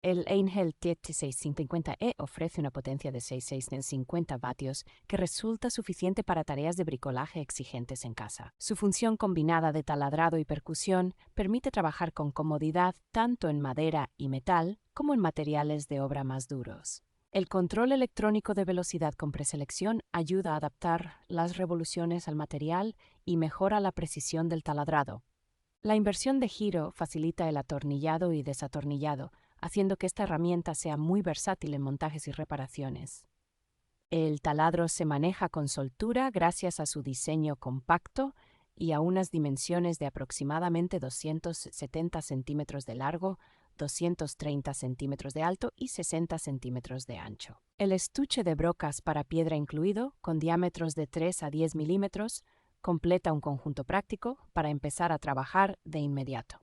El Einhell TT650E ofrece una potencia de 650 vatios que resulta suficiente para tareas de bricolaje exigentes en casa. Su función combinada de taladrado y percusión permite trabajar con comodidad tanto en madera y metal como en materiales de obra más duros. El control electrónico de velocidad con preselección ayuda a adaptar las revoluciones al material y mejora la precisión del taladrado. La inversión de giro facilita el atornillado y desatornillado, haciendo que esta herramienta sea muy versátil en montajes y reparaciones. El taladro se maneja con soltura gracias a su diseño compacto y a unas dimensiones de aproximadamente 270 centímetros de largo, 230 centímetros de alto y 60 centímetros de ancho. El estuche de brocas para piedra incluido, con diámetros de 3 a 10 milímetros, completa un conjunto práctico para empezar a trabajar de inmediato.